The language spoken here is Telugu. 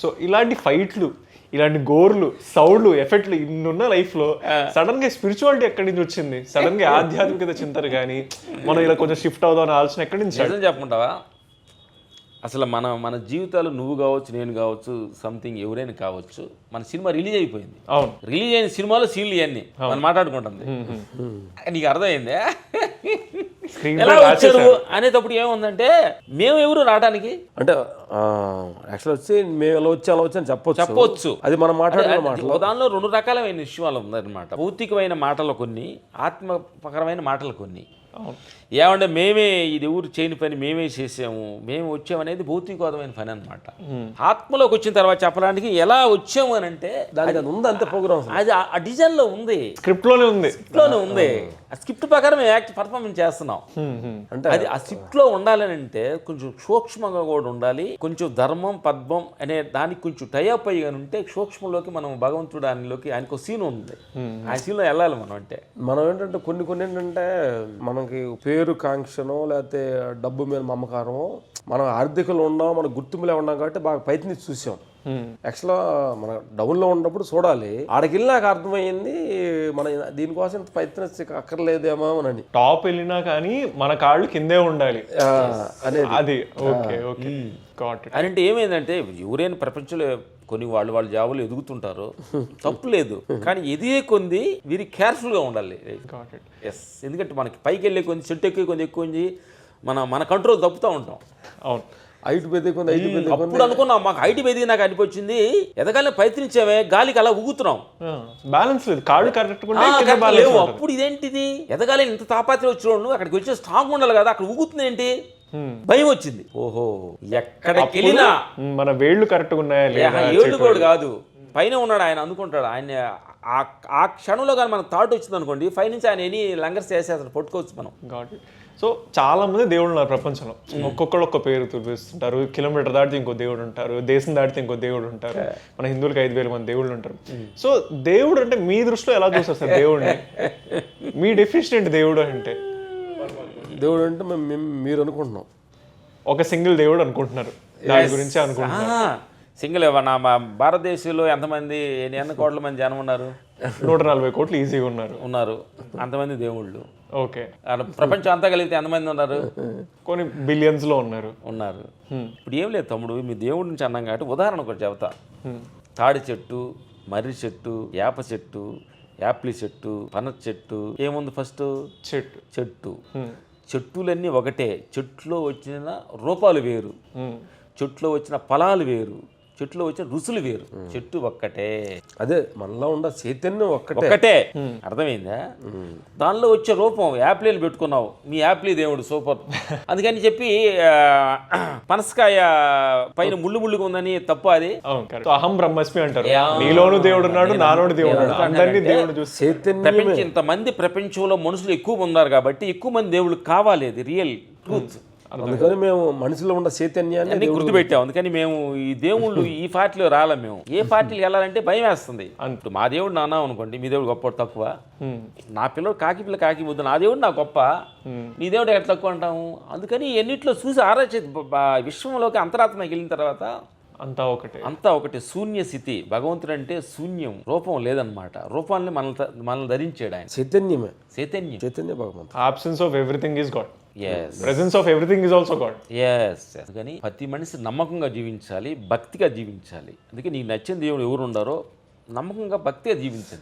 సో ఇలాంటి ఫైట్లు, ఇలాంటి గోర్లు, సౌండ్లు, ఎఫెక్ట్లు ఇన్నున్న లైఫ్లో సడన్ గా స్పిరిచువాలిటీ ఎక్కడి నుంచి వచ్చింది? సడన్ గా ఆధ్యాత్మికత చింతన కానీ మనం ఇలా కొంచెం షిఫ్ట్ అవుదాం అనే ఆలోచన ఎక్కడి నుంచి? నిజం చెప్పమంటావా, అసలు మన జీవితాలు నువ్వు కావచ్చు, నేను కావచ్చు, సంథింగ్ ఎవరైనా కావచ్చు, మన సినిమా రిలీజ్ అయిపోయింది. అవును, రిలీజ్ అయిన సినిమాలో సీన్లు ఇవన్నీ మనం మాట్లాడుకుంటుంది. నీకు అర్థమైందే ఎలా వచ్చారు అనేటప్పుడు ఏముందంటే మేము ఎవరు రావడానికి అంటే యాక్చువల్ వచ్చి మేము ఎలా వచ్చి అలా వచ్చి అని చెప్పొచ్చు. అది మనం మాట్లాడిన మాటలు. దానిలో రెండు రకాలమైన విషయాలు ఉందన్నమాట. భౌతికమైన మాటలు కొన్ని, ఆత్మపరమైన మాటలు కొన్ని. ఏమంటే మేమే ఇది ఊరు చేయని పని మేమే చేసాము, మేము వచ్చామనేది భౌతికవాదమైన పని అనమాట. ఆత్మలోకి వచ్చిన తర్వాత చెప్పడానికి ఎలా వచ్చాము అని అంటే దానికి అది ఉంది అంతే ప్రోగ్రామ్. అది ఆ డిజైన్ లో ఉంది, స్క్రిప్ట్ లోనే ఉంది. ఆ స్క్రిప్ట్ ప్రకారం మేము యాక్ట్ పర్ఫార్మెన్స్ చేస్తున్నాం. అంటే అది ఆ స్క్రిప్ట్ లో ఉండాలని అంటే కొంచెం సూక్ష్మంగా కూడా ఉండాలి. కొంచెం ధర్మం పద్మం అనే దానికి కొంచెం టైఅప్ అయ్యి ఉంటే సూక్ష్మంలోకి మనం భగవంతుడు దానిలోకి ఆయనకు సీన్ ఉంది. ఆ సీన్ లో వెళ్ళాలి మనం. అంటే మనం ఏంటంటే కొన్ని ఏంటంటే మనకి పేరు కాంక్షనో లేకపోతే డబ్బు మీద మమకారమో, మనం ఆర్థికంలో ఉన్నాం, మన గుర్తింపులో ఉన్నాం కాబట్టి బాగా ప్రయత్నించి చూసాం. యాక్చువల్గా మన డౌన్లో ఉన్నప్పుడు చూడాలి. ఆడికి వెళ్ళి నాకు అర్థమైంది మన దీనికోసం ఇంత ప్రయత్నించి అక్కర్లేదేమో అని. టాప్ వెళ్ళినా కానీ మన కాళ్ళు కిందే ఉండాలి అనేది అది. ఓకే ఓకే అంటే ఏమైందంటే ఎవరైనా ప్రపంచంలో కొన్ని వాళ్ళు జాబులు ఎదుగుతుంటారు, తప్పు లేదు. కానీ ఎదిగే కొంది వీరి కేర్ఫుల్గా ఉండాలి. ఎస్, ఎందుకంటే మనకి పైకి వెళ్ళే కొంది, చెట్టు ఎక్కే కొంది ఎక్కువ మన కంట్రోల్ తప్పుతూ ఉంటాం. అవును, హైట్ పెద్దకుంది. అప్పుడు అనుకున్నాం మాకు హైట్ పెరిగి నాకు అనిపించింది, ఎదగాలని ప్రయత్నించామే, గాలికి అలా ఊగుతున్నాం, బ్యాలెన్స్ లేదు, కాళ్ళు కరెక్ట్ లేవు. అప్పుడు ఇదేంటిది, ఎదగాలి ఇంత తాపాత్ర వచ్చిన అక్కడికి వచ్చే స్ట్రాంగ్ ఉండాలి కదా, అక్కడ ఊగుతుంది ఏంటి, భయం వచ్చింది. ఓహో ఎక్కడికి వెళ్ళినా మన వేళ్ళు కరెక్ట్గా ఉన్నాయా? ఏళ్ళు కూడా కాదు, పైన ఉన్నాడు ఆయన, అందుకుంటాడు ఆయన. ఆ క్షణంలో కానీ మనకు థాట్ వచ్చింది అనుకోండి, పై నుంచి ఆయన ఎన్ని లంగర్స్ చేసేస్తాడు, పట్టుకోవచ్చు మనం. సో చాలా మంది దేవుళ్ళు ఉన్నారు ప్రపంచంలో. ఒక్కొక్కరు ఒక్క పేరు చూపిస్తుంటారు. కిలోమీటర్ దాటితే ఇంకో దేవుడు ఉంటారు, దేశం దాటితే ఇంకో దేవుడు ఉంటారు. మన హిందువులకి 5,000 మంది దేవుళ్ళు ఉంటారు. సో దేవుడు అంటే మీ దృష్టిలో ఎలా చూస్తారు సార్ దేవుడిని? మీ డెఫినేషన్ ఏంటి దేవుడు అంటే? దేవుడు అంటే మీరు అనుకుంటున్నాం ఒక సింగిల్ దేవుడు అనుకుంటున్నారు, దాని గురించి అనుకుంటున్నారు. సింగిల్ మా భారతదేశంలో ఎంతమంది, ఎన్ని కోట్ల మంది జనం ఉన్నారు? 140 కోట్లు ఈజీగా ఉన్నారు. అంతమంది దేవుళ్ళు. ఓకే, ప్రపంచం అంతా కలిగితే ఎంతమంది ఉన్నారు? కొన్ని బిలియన్స్ లో ఉన్నారు. ఇప్పుడు ఏం లేదు తమ్ముడు, మీ దేవుడి నుంచి అన్నాం కాబట్టి ఉదాహరణ ఒకటి చెబుతా. తాడి చెట్టు, మర్రి చెట్టు, వేప చెట్టు, యాపిల్ చెట్టు, పనస చెట్టు, ఏముంది ఫస్ట్? చెట్టు. చెట్టులన్నీ ఒకటే. చెట్టులో వచ్చిన రూపాలు వేరు, చెట్టులో వచ్చిన ఫలాలు వేరు, చెట్టులో వచ్చిన రుసులు వేరు. చెట్టు ఒక్కటే. అదే మనలో ఉన్న చైతన్యం ఒక్కటే. అర్థమైందా? దానిలో వచ్చే రూపం. యాపిల్ పెట్టుకున్నావు, మీ యాపిల్ దేవుడు సూపర్. అందుకని చెప్పి పనసకాయ పైన ముళ్ళుగా ఉందని తప్పు. అది అహం బ్రహ్మస్మి అంటారు. నీలోను దేవుడు ఉన్నాడు, నాలోను దేవుడు ఉన్నాడు, అందరినీ దేవుడు చూసి. ప్రపంచం ఇంతమంది ప్రపంచంలో మనుషులు ఎక్కువ ఉన్నారు కాబట్టి ఎక్కువ మంది దేవుళ్ళు కావాలి. అది రియల్ ట్రూత్. అందుకని మేము మనిషిలో ఉన్న చైతన్యాన్ని గుర్తుపెట్టాం. అందుకని మేము ఈ దేవుళ్ళు ఈ పార్టీలో రాలే. మేము ఏ పార్టీలు వెళ్ళాలంటే భయం వేస్తుంది. ఇప్పుడు మా దేవుడు నాన్న అనుకోండి, మీ దేవుడు గొప్ప తక్కువ. నా పిల్లడు కాకి పిల్ల కాకి ముద్దు, నా దేవుడు నా గొప్ప, నీ దేవుడు ఎట్లా తక్కువ అంటాము? అందుకని ఎన్నిట్లో చూసి ఆరాచే విశ్వంలోకి అంతరాత్మకి వెళ్ళిన తర్వాత అంతా ఒకటే శూన్య స్థితి. భగవంతుడు అంటే శూన్యం, రూపం లేదనమాట. రూపాన్ని మనల్ని ధరించాడు ఆయన. చైతన్య భగవంతుడు. Absence of everything is God. Presence of everything is also God. అందుకని ప్రతి మనిషి నమ్మకంగా జీవించాలి, భక్తిగా జీవించాలి. అందుకే నీకు నచ్చిన దేవుడు ఎవరు ఉండారో నమ్మకంగా భక్తిగా జీవించండి.